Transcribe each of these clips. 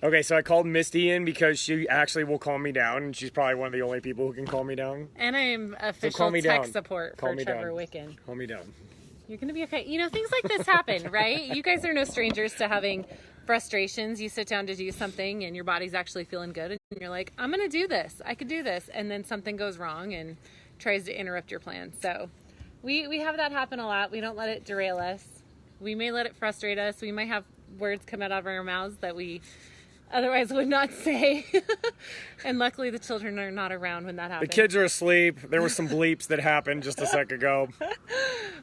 Okay, so I called Misty in because she actually will calm me down, and she's probably one of the only people who can calm me down. And I'm So official calm me tech down. support Calm for me Trevor down. Wicken. Calm me down. You're going to be okay. You know, things like this happen, right? You guys are no strangers to having frustrations. You sit down to do something and your body's actually feeling good and you're like, I'm going to do this. I could do this. And then something goes wrong and tries to interrupt your plan. So we have that happen a lot. We don't let it derail us. We may let it frustrate us. We might have words come out of our mouths that we otherwise would not say. And luckily the children are not around when that happens. The kids are asleep. There were some bleeps that happened just a sec ago.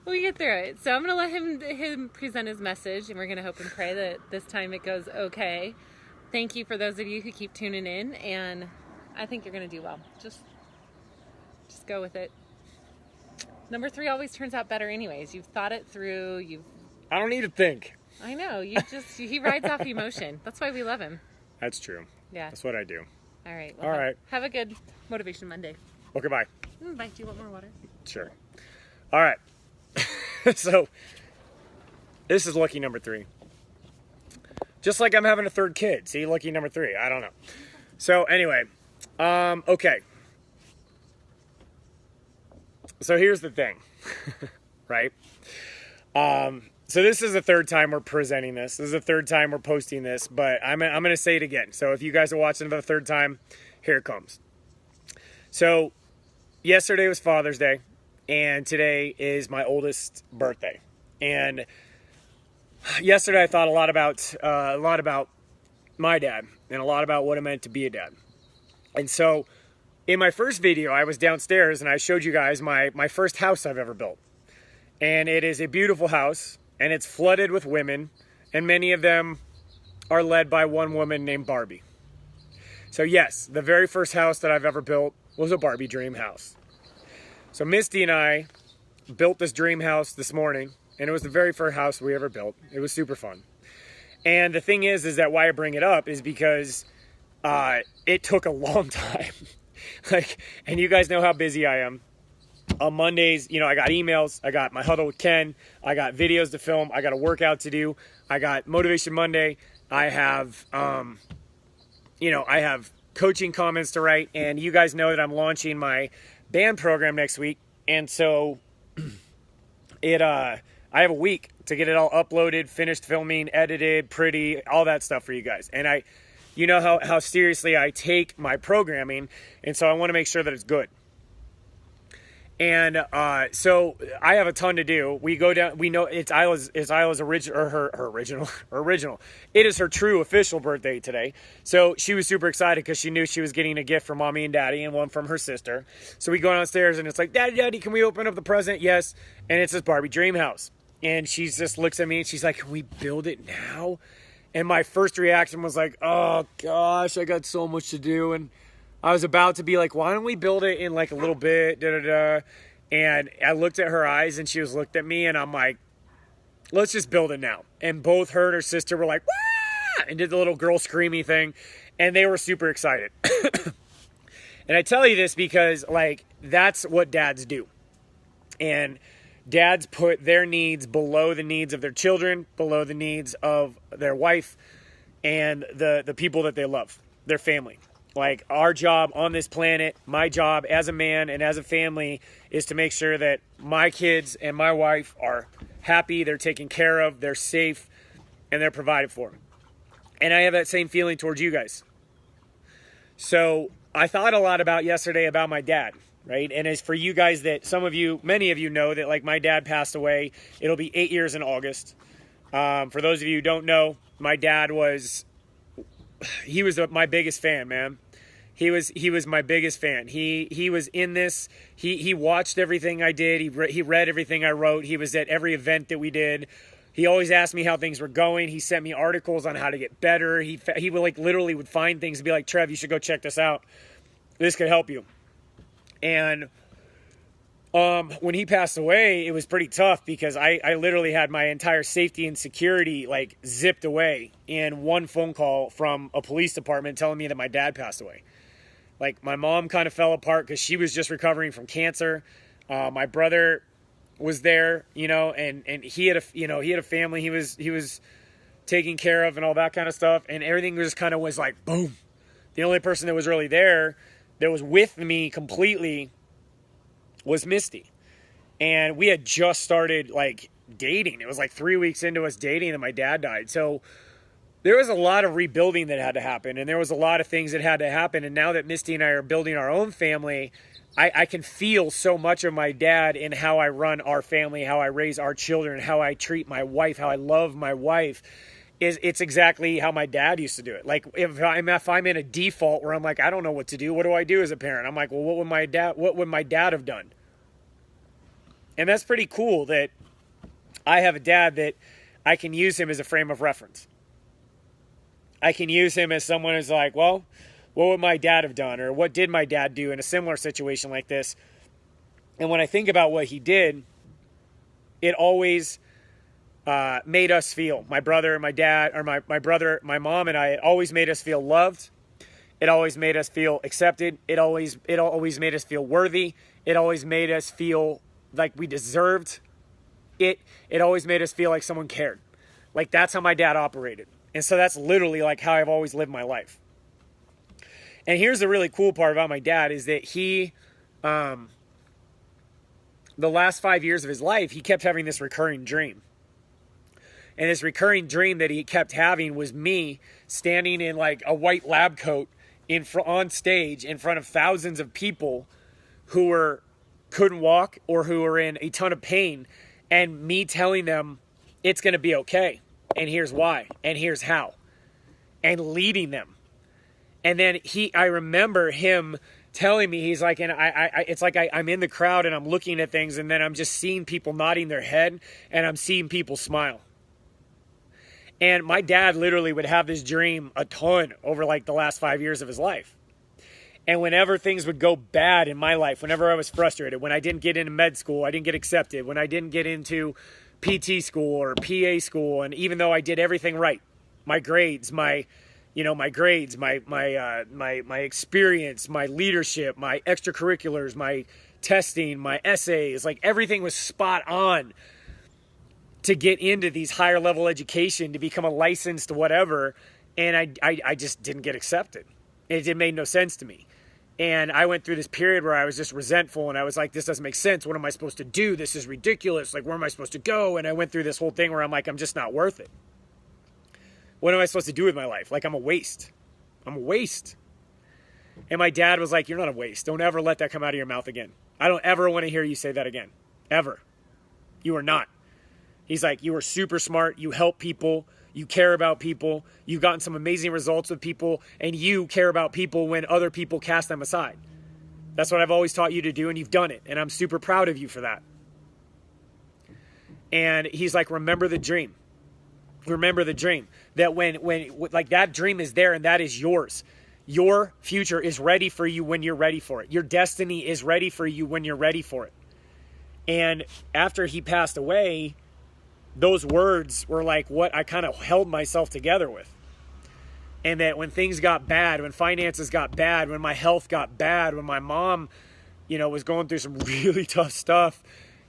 We get through it. So I'm going to let him present his message, and we're going to hope and pray that this time it goes okay. Thank you for those of you who keep tuning in, and I think you're going to do well. Just go with it. Number 3 always turns out better anyways. You've thought it through. I don't need to think. I know. He rides off emotion. That's why we love him. That's true. Yeah. That's what I do. All right. All right. Have a good Motivation Monday. Okay, bye. Bye. Do you want more water? Sure. All right. So, this is lucky number 3. Just like I'm having a third kid. See, lucky number 3. I don't know. So, anyway. Okay. So, here's the thing. Right? So, this is the third time we're presenting this. This is the third time we're posting this. But I'm going to say it again. So, if you guys are watching for the third time, here it comes. So, yesterday was Father's Day. And today is my oldest birthday. And yesterday I thought a lot about my dad and a lot about what it meant to be a dad. And so in my first video, I was downstairs and I showed you guys my first house I've ever built. And it is a beautiful house and it's flooded with women, and many of them are led by one woman named Barbie. So yes, the very first house that I've ever built was a Barbie dream house. So Misty and I built this dream house this morning, and it was the very first house we ever built. It was super fun. And the thing is that why I bring it up is because it took a long time. And you guys know how busy I am. On Mondays, I got emails, I got my huddle with Ken, I got videos to film, I got a workout to do, I got Motivation Monday, I have, I have coaching comments to write, and you guys know that I'm launching my band program next week, and so I have a week to get it all uploaded, finished filming, edited, pretty, all that stuff for you guys. And you know how seriously I take my programming, and so I want to make sure that it's good. And so I have a ton to do. We go down. We know it's Isla's original, or her original. It is her true official birthday today. So she was super excited because she knew she was getting a gift from mommy and daddy and one from her sister. So we go downstairs and it's like, Daddy, can we open up the present? Yes. And it's this Barbie dream house. And she just looks at me and she's like, can we build it now? And my first reaction was like, oh gosh, I got so much to do. And I was about to be like, why don't we build it in like a little bit, And I looked at her eyes and she was looked at me and I'm like, let's just build it now. And both her and her sister were like, wah! And did the little girl screamy thing. And they were super excited. And I tell you this because that's what dads do. And dads put their needs below the needs of their children, below the needs of their wife and the people that they love, their family. Our job on this planet, my job as a man and as a family is to make sure that my kids and my wife are happy, they're taken care of, they're safe, and they're provided for. And I have that same feeling towards you guys. So I thought a lot about yesterday about my dad, right? And as for you guys that many of you know that my dad passed away. It'll be 8 years in August. For those of you who don't know, my dad was my biggest fan, man. He was my biggest fan. He was in this. He watched everything I did. He read everything I wrote. He was at every event that we did. He always asked me how things were going. He sent me articles on how to get better. He would literally would find things and be like, Trev, you should go check this out. This could help you. And when he passed away, it was pretty tough because I literally had my entire safety and security zipped away in one phone call from a police department telling me that my dad passed away. My mom kind of fell apart because she was just recovering from cancer. My brother was there, and he had a family. He was taken care of and all that kind of stuff. And everything just kind of was like, boom. The only person that was really there that was with me completely was Misty. And we had just started like dating. It was like 3 weeks into us dating that my dad died. So there was a lot of rebuilding that had to happen. And there was a lot of things that had to happen. And now that Misty and I are building our own family, I can feel so much of my dad in how I run our family, how I raise our children, how I treat my wife, how I love my wife. It's exactly how my dad used to do it. Like if I'm in a default where I'm like, I don't know what to do. What do I do as a parent? I'm like, well, what would my dad have done? And that's pretty cool that I have a dad that I can use him as a frame of reference. I can use him as someone who's like, well, what would my dad have done? Or what did my dad do in a similar situation like this? And when I think about what he did, it always made us feel, my brother and my dad, or my brother, my mom and I, it always made us feel loved. It always made us feel accepted. It always made us feel worthy. It always made us feel like we deserved it. It always made us feel like someone cared. Like that's how my dad operated. And so that's literally like how I've always lived my life. And here's the really cool part about my dad is that he, the last 5 years of his life, he kept having this recurring dream. And this recurring dream that he kept having was me standing in like a white lab coat on stage in front of thousands of people who couldn't walk or who were in a ton of pain, and me telling them it's going to be okay. And here's why. And here's how. And leading them. And then I remember him telling me, he's like, and it's like I'm in the crowd and I'm looking at things, and then I'm just seeing people nodding their head and I'm seeing people smile. And my dad literally would have this dream a ton over like the last 5 years of his life. And whenever things would go bad in my life, whenever I was frustrated, when I didn't get into med school, I didn't get accepted, when I didn't get into PT school or PA school, and even though I did everything right, my grades, my experience, my leadership, my extracurriculars, my testing, my essays, like everything was spot on to get into these higher level education, to become a licensed whatever. And I just didn't get accepted. It made no sense to me. And I went through this period where I was just resentful, and I was like, this doesn't make sense. What am I supposed to do? This is ridiculous. Like, where am I supposed to go? And I went through this whole thing where I'm like, I'm just not worth it. What am I supposed to do with my life? Like, I'm a waste. I'm a waste. And my dad was like, you're not a waste. Don't ever let that come out of your mouth again. I don't ever want to hear you say that again. Ever. You are not. He's like, you are super smart. You help people. You care about people. You've gotten some amazing results with people, and you care about people when other people cast them aside. That's what I've always taught you to do, and you've done it. And I'm super proud of you for that. And he's like, remember the dream. Remember the dream. That when like that dream is there and that is yours. Your future is ready for you when you're ready for it. Your destiny is ready for you when you're ready for it. And after he passed away, those words were like what I kind of held myself together with. And that when things got bad, when finances got bad, when my health got bad, when my mom, was going through some really tough stuff,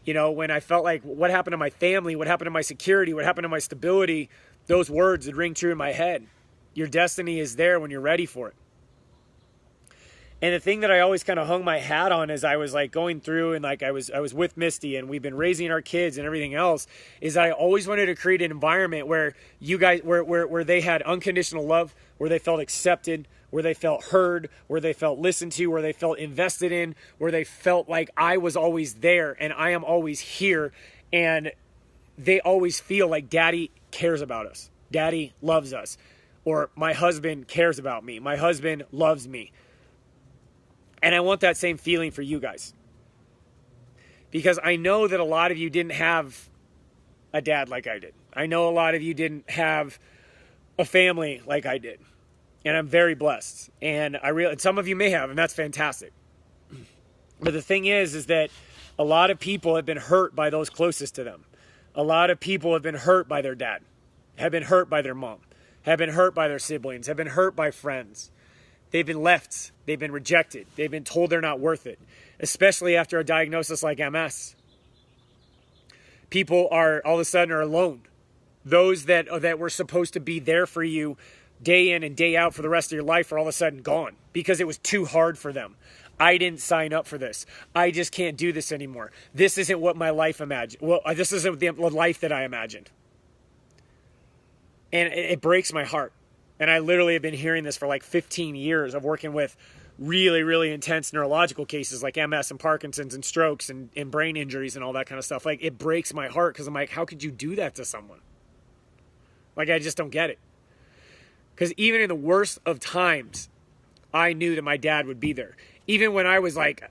when I felt like what happened to my family, what happened to my security, what happened to my stability, those words would ring true in my head. Your destiny is there when you're ready for it. And the thing that I always kind of hung my hat on as I was like going through and like I was with Misty and we've been raising our kids and everything else is I always wanted to create an environment where you guys, where they had unconditional love, where they felt accepted, where they felt heard, where they felt listened to, where they felt invested in, where they felt like I was always there and I am always here. And they always feel like Daddy cares about us. Daddy loves us. Or my husband cares about me. My husband loves me. And I want that same feeling for you guys. Because I know that a lot of you didn't have a dad like I did. I know a lot of you didn't have a family like I did. And I'm very blessed. And some of you may have, and that's fantastic. But the thing is that a lot of people have been hurt by those closest to them. A lot of people have been hurt by their dad, have been hurt by their mom, have been hurt by their siblings, have been hurt by friends. They've been left. They've been rejected. They've been told they're not worth it, especially after a diagnosis like MS. People are all of a sudden are alone. Those that were supposed to be there for you day in and day out for the rest of your life are all of a sudden gone because it was too hard for them. I didn't sign up for this. I just can't do this anymore. This isn't what my life imagined. Well, this isn't the life that I imagined. And it breaks my heart. And I literally have been hearing this for like 15 years of working with really, really intense neurological cases like MS and Parkinson's and strokes and brain injuries and all that kind of stuff. Like, it breaks my heart because I'm like, how could you do that to someone? Like, I just don't get it. Because even in the worst of times, I knew that my dad would be there. Even when I was like,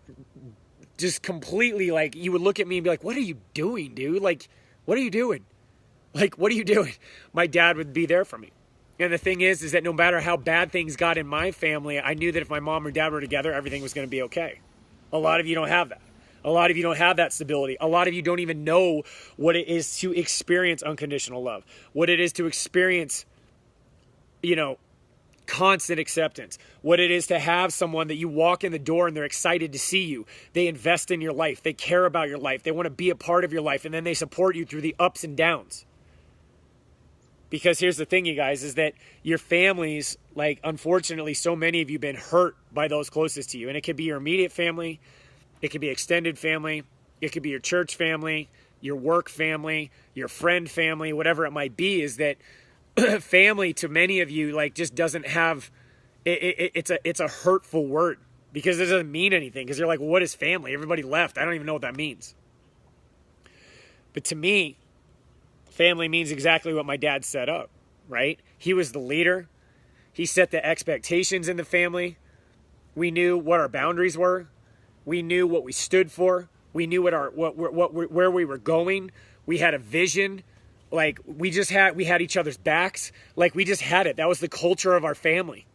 just completely like, you would look at me and be like, what are you doing, dude? Like, what are you doing? Like, what are you doing? My dad would be there for me. And the thing is that no matter how bad things got in my family, I knew that if my mom or dad were together, everything was going to be okay. A lot of you don't have that. A lot of you don't have that stability. A lot of you don't even know what it is to experience unconditional love, what it is to experience, constant acceptance, what it is to have someone that you walk in the door and they're excited to see you. They invest in your life. They care about your life. They want to be a part of your life. And then they support you through the ups and downs. Because here's the thing, you guys, is that your families, like, unfortunately, so many of you have been hurt by those closest to you. And it could be your immediate family. It could be extended family. It could be your church family, your work family, your friend family, whatever it might be, is that family to many of you, like, just doesn't have, it's a hurtful word because it doesn't mean anything. Because you're like, well, what is family? Everybody left. I don't even know what that means. But to me, family means exactly what my dad set up, right? He was the leader. He set the expectations in the family. We knew what our boundaries were. We knew what we stood for. We knew where we were going. We had a vision. Like, we had each other's backs. Like, we just had it. That was the culture of our family.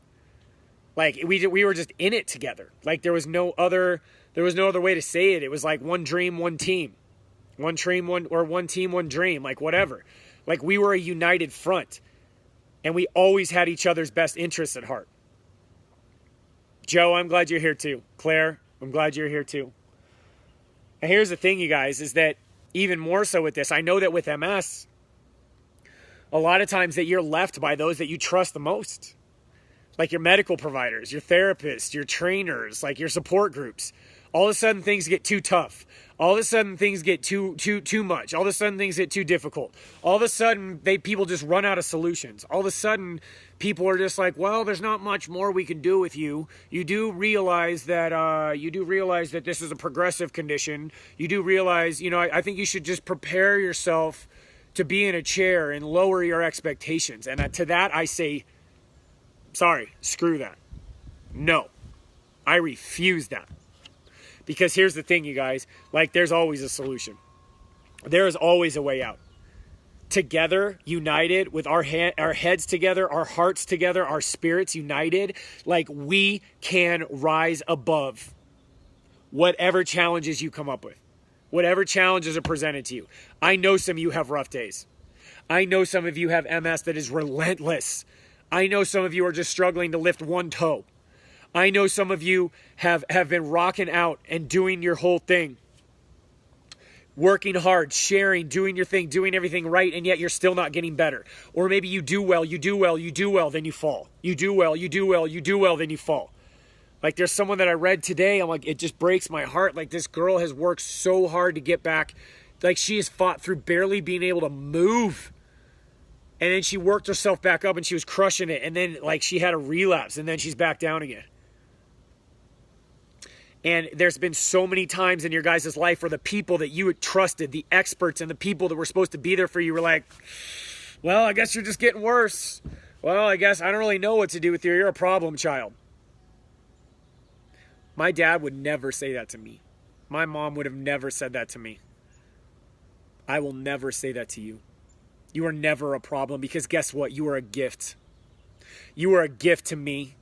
Like, we were just in it together. Like, there was no other way to say it. It was like one dream, one team. One team, one dream, like, whatever. Like, we were a united front. And we always had each other's best interests at heart. Joe, I'm glad you're here too. Claire, I'm glad you're here too. And here's the thing, you guys, is that even more so with this, I know that with MS, a lot of times that you're left by those that you trust the most. Like your medical providers, your therapists, your trainers, like your support groups. All of a sudden things get too tough. All of a sudden things get too much. All of a sudden things get too difficult. All of a sudden people just run out of solutions. All of a sudden people are just like, well, there's not much more we can do with you. You do realize that this is a progressive condition. You do realize, I think you should just prepare yourself to be in a chair and lower your expectations. And to that I say, sorry, screw that. No, I refuse that. Because here's the thing, you guys, like, there's always a solution. There is always a way out. Together, united, with our heads together, our hearts together, our spirits united, like, we can rise above whatever challenges you come up with, whatever challenges are presented to you. I know some of you have rough days. I know some of you have MS that is relentless. I know some of you are just struggling to lift one toe. I know some of you have been rocking out and doing your whole thing. Working hard, sharing, doing your thing, doing everything right, and yet you're still not getting better. Or maybe you do well, then you fall. You do well, then you fall. Like, there's someone that I read today, I'm like, it just breaks my heart. Like, this girl has worked so hard to get back. Like, she has fought through barely being able to move. And then she worked herself back up and she was crushing it. And then, like, she had a relapse and then she's back down again. And there's been so many times in your guys' life where the people that you had trusted, the experts and the people that were supposed to be there for you were like, well, I guess you're just getting worse. Well, I guess I don't really know what to do with you. You're a problem child. My dad would never say that to me. My mom would have never said that to me. I will never say that to you. You are never a problem because guess what? You are a gift. You are a gift to me.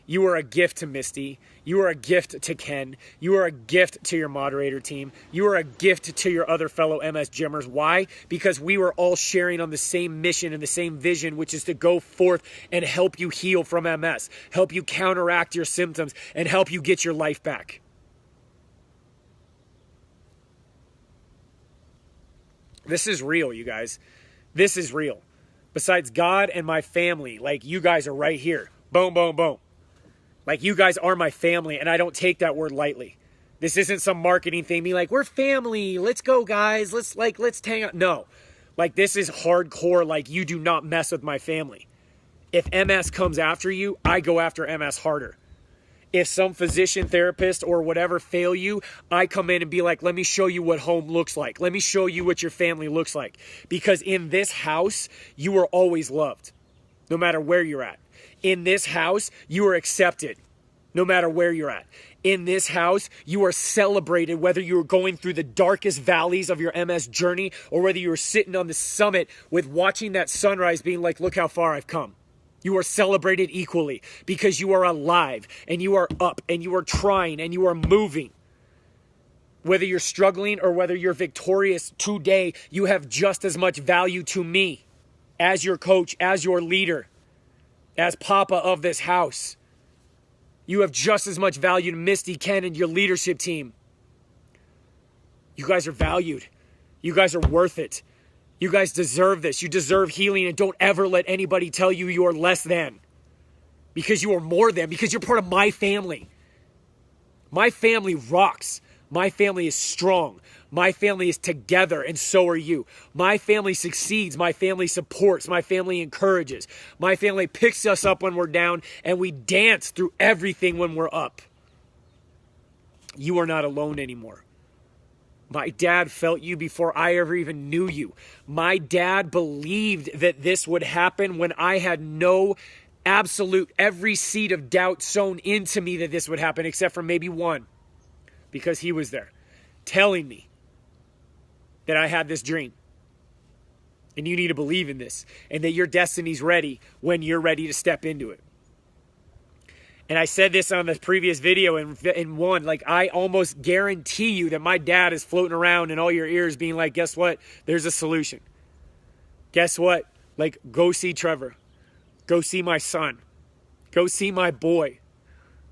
You are a gift to Misty. You are a gift to Ken. You are a gift to your moderator team. You are a gift to your other fellow MS Gymmers. Why? Because we were all sharing on the same mission and the same vision, which is to go forth and help you heal from MS, help you counteract your symptoms, and help you get your life back. This is real, you guys. This is real. Besides God and my family, like, you guys are right here. Boom, boom, boom. Like, you guys are my family, and I don't take that word lightly. This isn't some marketing thing, be like, we're family, let's go, guys, let's hang out. No. Like, this is hardcore, like, you do not mess with my family. If MS comes after you, I go after MS harder. If some physician, therapist, or whatever fail you, I come in and be like, let me show you what home looks like. Let me show you what your family looks like. Because in this house, you are always loved, no matter where you're at. In this house, you are accepted, no matter where you're at. In this house, you are celebrated, whether you're going through the darkest valleys of your MS journey or whether you're sitting on the summit with watching that sunrise being like, look how far I've come. You are celebrated equally because you are alive and you are up and you are trying and you are moving. Whether you're struggling or whether you're victorious today, you have just as much value to me as your coach, as your leader, as Papa of this house. You have just as much value to Misty, Ken, and your leadership team. You guys are valued. You guys are worth it. You guys deserve this. You deserve healing, and don't ever let anybody tell you you are less than. Because you are more than, because you're part of my family. My family rocks. My family is strong. My family is together, and so are you. My family succeeds. My family supports. My family encourages. My family picks us up when we're down, and we dance through everything when we're up. You are not alone anymore. My dad felt you before I ever even knew you. My dad believed that this would happen when I had no absolute, every seed of doubt sown into me that this would happen, except for maybe one, because he was there telling me that I had this dream. And you need to believe in this, and that your destiny's ready when you're ready to step into it. And I said this on the previous video in one, like, I almost guarantee you that my dad is floating around in all your ears being like, guess what? There's a solution. Guess what? Like, go see Trevor. Go see my son. Go see my boy.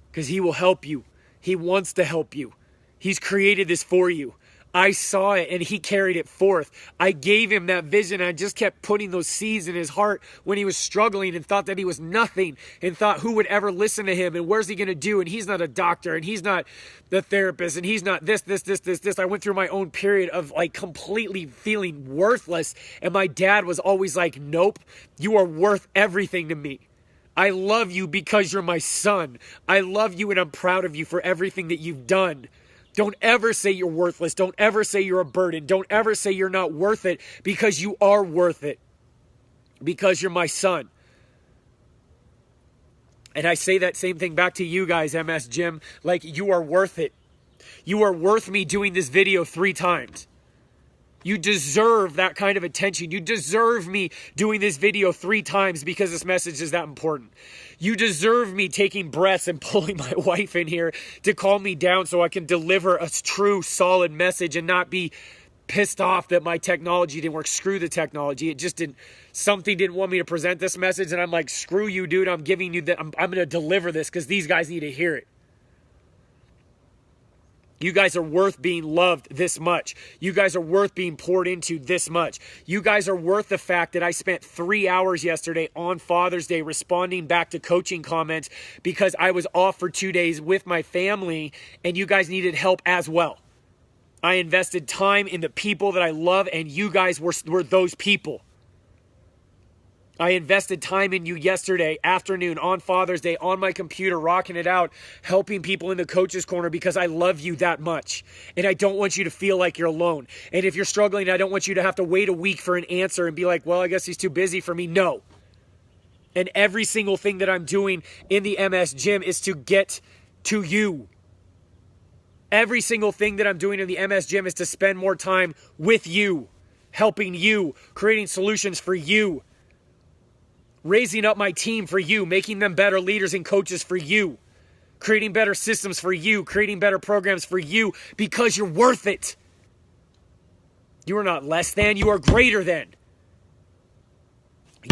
Because he will help you. He wants to help you. He's created this for you. I saw it and he carried it forth. I gave him that vision. I just kept putting those seeds in his heart when he was struggling and thought that he was nothing and thought who would ever listen to him and where's he going to do? And he's not a doctor and he's not the therapist and he's not this. I went through my own period of like completely feeling worthless. And my dad was always like, nope, you are worth everything to me. I love you because you're my son. I love you and I'm proud of you for everything that you've done. Don't ever say you're worthless. Don't ever say you're a burden. Don't ever say you're not worth it, because you are worth it. Because you're my son. And I say that same thing back to you guys, MS Jim. Like, you are worth it. You are worth me doing this video 3 times. You deserve that kind of attention. You deserve me doing this video 3 times because this message is that important. You deserve me taking breaths and pulling my wife in here to calm me down so I can deliver a true, solid message and not be pissed off that my technology didn't work. Screw the technology. It just didn't. Something didn't want me to present this message, and I'm like, screw you, dude. I'm giving you that. I'm going to deliver this because these guys need to hear it. You guys are worth being loved this much. You guys are worth being poured into this much. You guys are worth the fact that I spent 3 hours yesterday on Father's Day responding back to coaching comments because I was off for 2 days with my family and you guys needed help as well. I invested time in the people that I love and you guys were those people. I invested time in you yesterday afternoon on Father's Day on my computer, rocking it out, helping people in the coach's corner because I love you that much. And I don't want you to feel like you're alone. And if you're struggling, I don't want you to have to wait a week for an answer and be like, well, I guess he's too busy for me. No. And every single thing that I'm doing in the MS Gym is to get to you. Every single thing that I'm doing in the MS Gym is to spend more time with you, helping you, creating solutions for you. Raising up my team for you, making them better leaders and coaches for you, creating better systems for you, creating better programs for you, because you're worth it. You are not less than, you are greater than.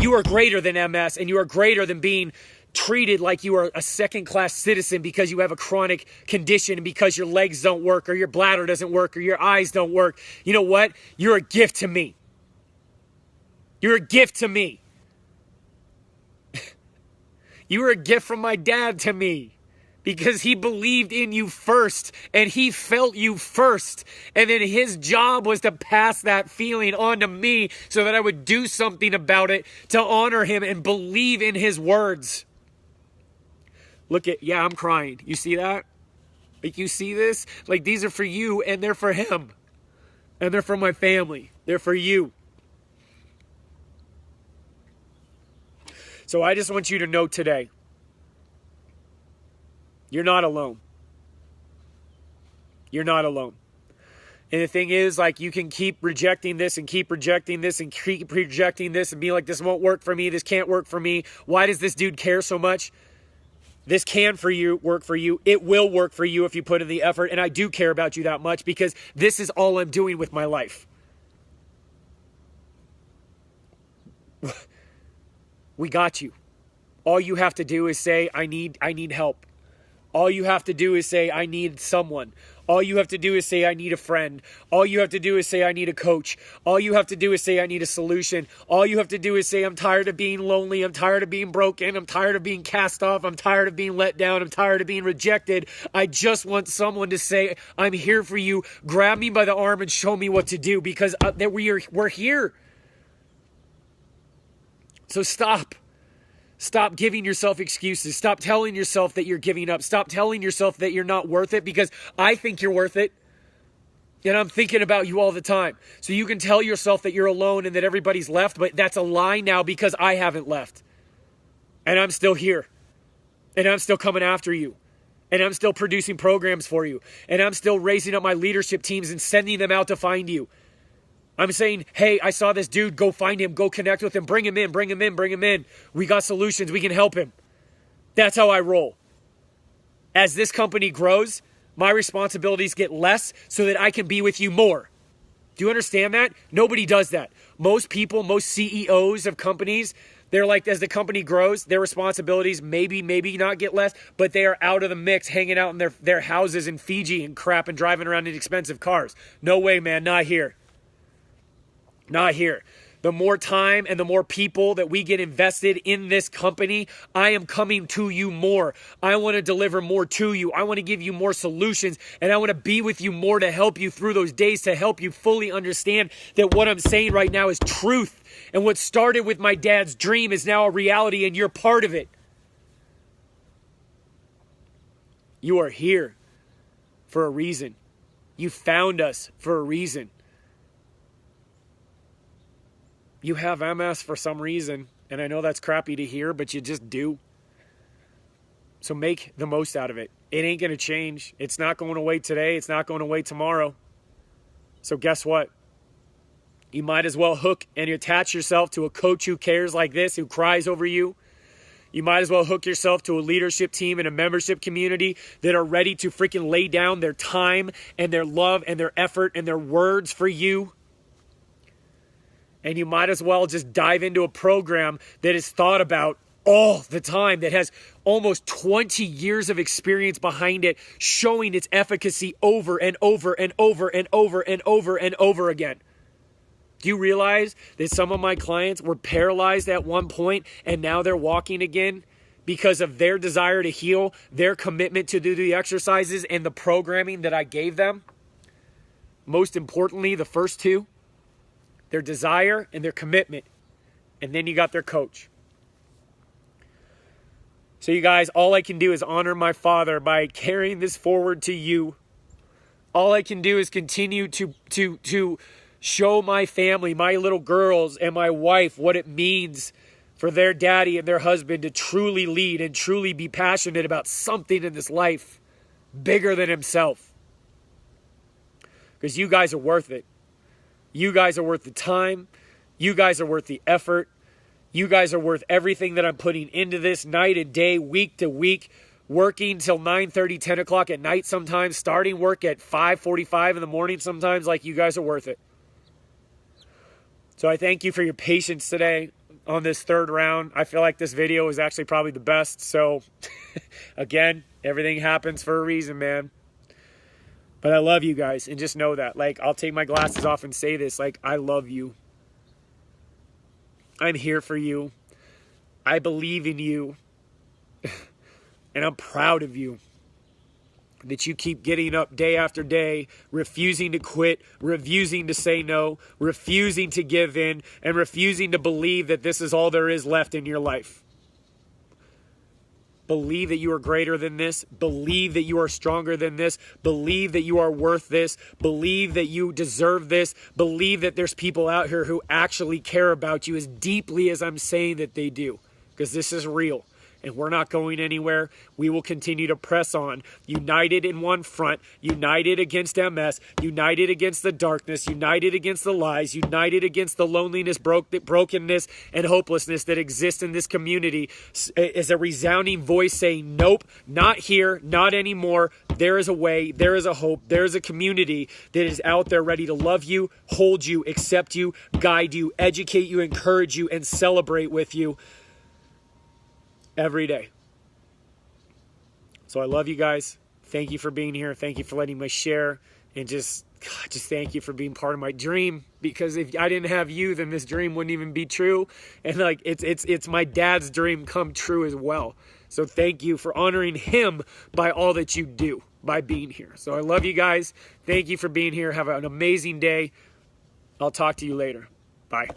You are greater than MS, and you are greater than being treated like you are a second-class citizen because you have a chronic condition and because your legs don't work or your bladder doesn't work or your eyes don't work. You know what? You're a gift to me. You're a gift to me. You were a gift from my dad to me. Because he believed in you first and he felt you first. And then his job was to pass that feeling on to me so that I would do something about it to honor him and believe in his words. Look at, yeah, I'm crying. You see that? Like, you see this? Like, these are for you and they're for him. And they're for my family. They're for you. So I just want you to know today, you're not alone. You're not alone. And the thing is, like, you can keep rejecting this and keep rejecting this and keep rejecting this and be like, this won't work for me. This can't work for me. Why does this dude care so much? This can for you work for you. It will work for you if you put in the effort. And I do care about you that much because this is all I'm doing with my life. We got you. All you have to do is say, I need help. All you have to do is say, I need someone. All you have to do is say, I need a friend. All you have to do is say, I need a coach. All you have to do is say, I need a solution. All you have to do is say, I'm tired of being lonely. I'm tired of being broken. I'm tired of being cast off. I'm tired of being let down. I'm tired of being rejected. I just want someone to say, I'm here for you. Grab me by the arm and show me what to do because we're here. So stop. Stop giving yourself excuses. Stop telling yourself that you're giving up. Stop telling yourself that you're not worth it because I think you're worth it. And I'm thinking about you all the time. So you can tell yourself that you're alone and that everybody's left, but that's a lie now because I haven't left. And I'm still here. And I'm still coming after you. And I'm still producing programs for you. And I'm still raising up my leadership teams and sending them out to find you. I'm saying, hey, I saw this dude. Go find him. Go connect with him. Bring him in. Bring him in. Bring him in. We got solutions. We can help him. That's how I roll. As this company grows, my responsibilities get less so that I can be with you more. Do you understand that? Nobody does that. Most people, most CEOs of companies, they're like, as the company grows, their responsibilities maybe not get less, but they are out of the mix, hanging out in their houses in Fiji and crap and driving around in expensive cars. No way, man. Not here. Not here. The more time and the more people that we get invested in this company, I am coming to you more. I want to deliver more to you. I want to give you more solutions, and I want to be with you more to help you through those days, to help you fully understand that what I'm saying right now is truth. And what started with my dad's dream is now a reality, and you're part of it. You are here for a reason. You found us for a reason. You have MS for some reason, and I know that's crappy to hear, but you just do. So make the most out of it. It ain't going to change. It's not going away today. It's not going away tomorrow. So guess what? You might as well hook and attach yourself to a coach who cares like this, who cries over you. You might as well hook yourself to a leadership team and a membership community that are ready to freaking lay down their time and their love and their effort and their words for you. And you might as well just dive into a program that is thought about all the time, that has almost 20 years of experience behind it, showing its efficacy over and over and over and over and over and over again. Do you realize that some of my clients were paralyzed at one point and now they're walking again because of their desire to heal, their commitment to do the exercises and the programming that I gave them? Most importantly, the first two. Their desire and their commitment. And then you got their coach. So you guys, all I can do is honor my father by carrying this forward to you. All I can do is continue to show my family, my little girls and my wife, what it means for their daddy and their husband to truly lead and truly be passionate about something in this life bigger than himself. Because you guys are worth it. You guys are worth the time. You guys are worth the effort. You guys are worth everything that I'm putting into this night and day, week to week, working till 9:30, 10 o'clock at night sometimes, starting work at 5:45 in the morning sometimes. Like, you guys are worth it. So I thank you for your patience today on this third round. I feel like this video was actually probably the best. So again, everything happens for a reason, man. But I love you guys, and just know that. Like, I'll take my glasses off and say this. Like, I love you. I'm here for you. I believe in you. And I'm proud of you. That you keep getting up day after day, refusing to quit, refusing to say no, refusing to give in, and refusing to believe that this is all there is left in your life. Believe that you are greater than this. Believe that you are stronger than this. Believe that you are worth this. Believe that you deserve this. Believe that there's people out here who actually care about you as deeply as I'm saying that they do. Because this is real. And we're not going anywhere. We will continue to press on, united in one front, united against MS, united against the darkness, united against the lies, united against the loneliness, brokenness, and hopelessness that exists in this community, is a resounding voice saying, nope, not here, not anymore. There is a way, there is a hope, there is a community that is out there ready to love you, hold you, accept you, guide you, educate you, encourage you, and celebrate with you. Every day. So I love you guys. Thank you for being here. Thank you for letting me share. And just thank you for being part of my dream. Because if I didn't have you, then this dream wouldn't even be true. And like it's my dad's dream come true as well. So thank you for honoring him by all that you do, by being here. So I love you guys. Thank you for being here. Have an amazing day. I'll talk to you later. Bye.